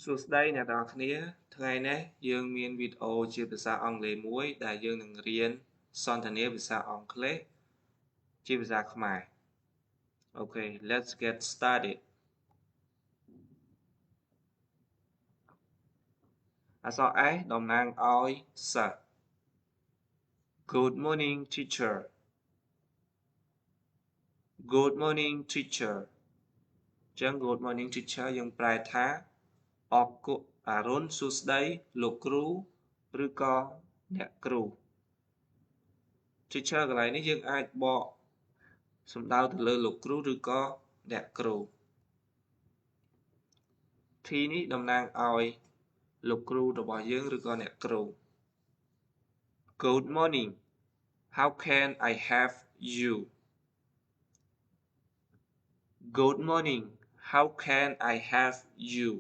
សួស្តីអ្នកទាំងអស់គ្នាថ្ងៃនេះយើងមានវីដេអូជាភាសាអង់គ្លេសមួយដែលយើងនឹងរៀនសន្ទនាភាសាអង់គ្លេសជាភាសាខ្មែរ Okay, let's get started. អក្សរ S តំណាងឲ្យសិស្ស Good morning teacher. Good morning teacher. ចឹង Good morning teacher យើងប្រែថាអរុណសួស្តីលោកគ្រូឬក៏អ្នកគ្រូ Teacher កន្លែងនេះយើងអាចបកសំដៅទៅលើលោកគ្រូឬក៏អ្នកគ្រូ T នេះតំណាងឲ្យលោកគ្រូរបស់យើងឬក៏អ្នកគ្រូ Good morning. How can I help you? Good morning. How can I help you?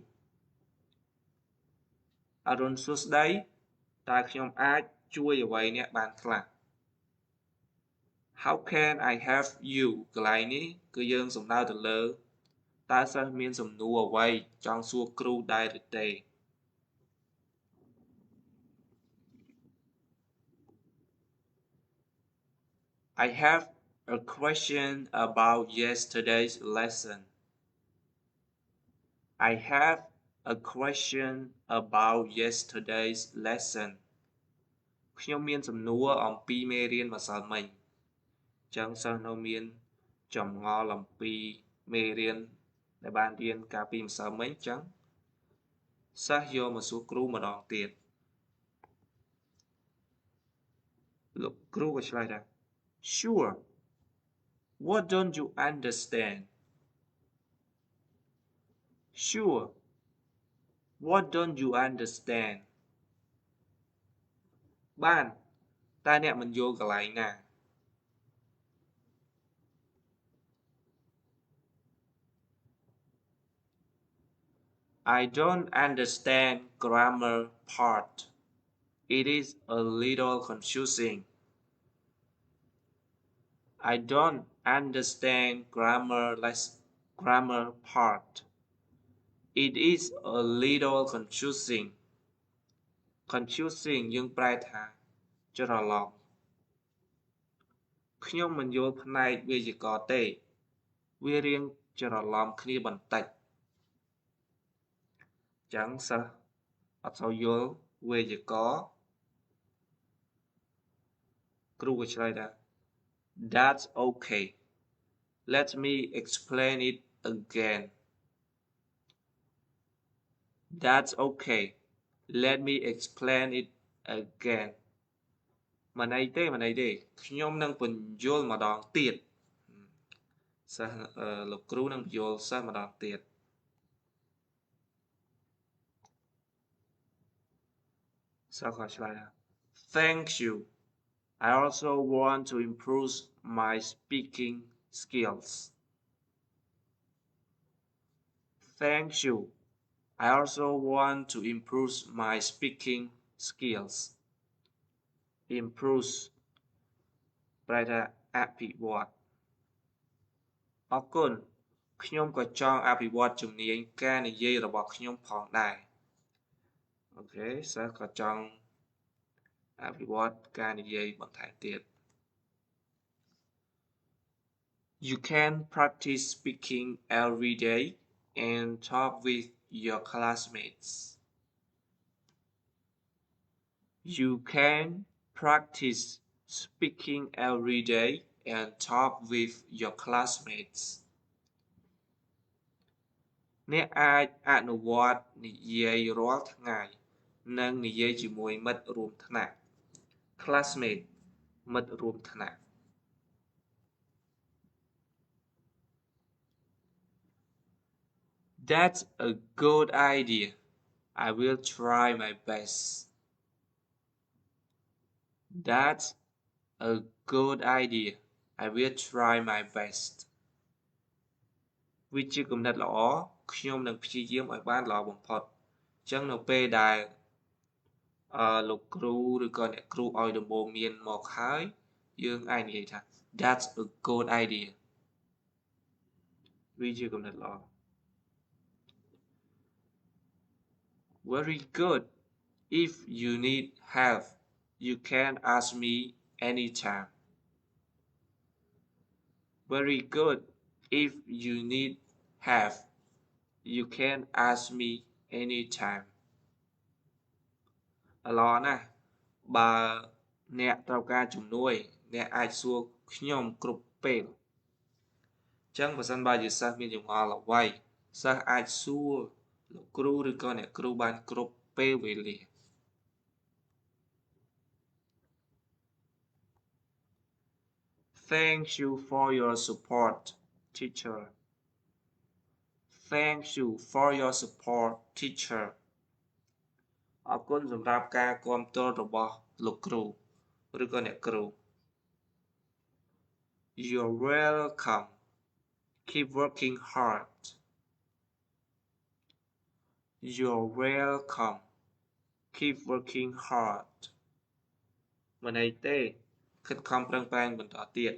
អរុណសួស្តីតើខ្ញុំអាចជួយអ្វីអ្នកបានខ្លះ How can I help you កន្លែងនេះគឺយើងសំដៅទៅលើតើសិស្សមានសំណួរអ្វីចង់សួរគ្រូដែរឬទេ I have a question about yesterday's lesson. I have a question about yesterday's lesson. ខ្ញុំមានសំណួរអំពីមេរៀនម្សិលមិញចឹងសិស្សនៅមានចម្ងល់អំពីមេរៀនដែលបានរៀនកាលពីម្សិលមិញចឹងសិស្សយកមកសួរគ្រូម្ដងទៀតលោកគ្រូក៏ឆ្លើយថា Sure. What don't you understand? Sure. What don't you understand? បានតែអ្នកមិនយល់កន្លែងណា I don't understand grammar part. It is a little confusing. I don't understand grammar part. It is a little confusing. Confusing យើងប្រែថាច្រឡំខ្ញុំមិនយល់ផ្នែកវេយ្យាករណ៍ទេវារៀងច្រឡំគ្នាបន្តិចចឹងសិស្សអត់សូវយល់វេយ្យាករណ៍គ្រូក៏ឆ្លើយថា That's okay. Let me explain it again. That's okay. Let me explain it again. មិនអីទេខ្ញុំនឹងពន្យល់ម្ដងទៀតសិស្សលោកគ្រូនឹងពន្យល់សិស្សម្ដងទៀតសិស្សក៏ឆ្លើយថា Thank you. I also want to improve my speaking skills. Thank you. I also want to improve my speaking skills. Improve ប្រែថាអភិវឌ្ឍអរគុណខ្ញុំក៏ចង់អភិវឌ្ឍជំនាញការនិយាយរបស់ខ្ញុំផងដែរអូខេសិស្សក៏ចង់អភិវឌ្ឍការនិយាយបន្ថែមទៀត You can practice speaking every day and talk with your classmates. You can practice speaking every day and talk with your classmates. អ្នកអាចអនុវត្តនិយាយរាល់ថ្ងៃនិងនិយាយជាមួយមិត្តរួមថ្នាក់ classmate មិត្តរួមថ្នាក់ That's a good idea. I will try my best. That's a good idea. I will try my best. វាជាគំនិតល្អខ្ញុំនឹងព្យាយាមឲ្យបានល្អបំផុតអញ្ចឹងនៅពេលដែលលោកគ្រូឬក៏អ្នកគ្រូឲ្យដំបូន្មានមកហើយយើងអាចនិយាយថា That's a good idea វាជាគំនិតល្អ Very good. If you need help, you can ask me anytime. Very good. If you need help, you can ask me anytime. ល្អណាស់បើអ្នកត្រូវការជំនួយអ្នកអាចសួរខ្ញុំគ្រប់ពេលអញ្ចឹងបើសិនបើជាសិស្សមានចម្ងល់អ្វីសិស្សអាចសួរលោកគ្រូឬក៏អ្នកគ្រូបានគ្រប់ពេលវេលា Thank you for your support teacher Thank you for your support teacher អរគុណសម្រាប់ការគាំទ្ររបស់លោកគ្រូឬក៏អ្នកគ្រូ You're welcome Keep working hard You're welcome Keep working hard មិនអីទេខិតខំប្រឹងប្រែងបន្តទៀត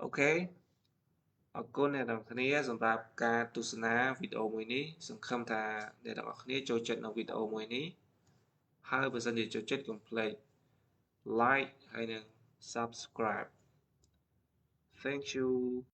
អូខេអរគុណអ្នកទាំងគ្នាសម្រាប់ការទស្សនាវីដេអូមួយនេះសង្ឃឹមថាអ្នកទាំងអស់គ្នាចូលចិត្តនៅវីដេអូមួយនេះហើយបើសិនជាចូលចិត្តកុំភ្លេច like ហើយនិង subscribe Thank you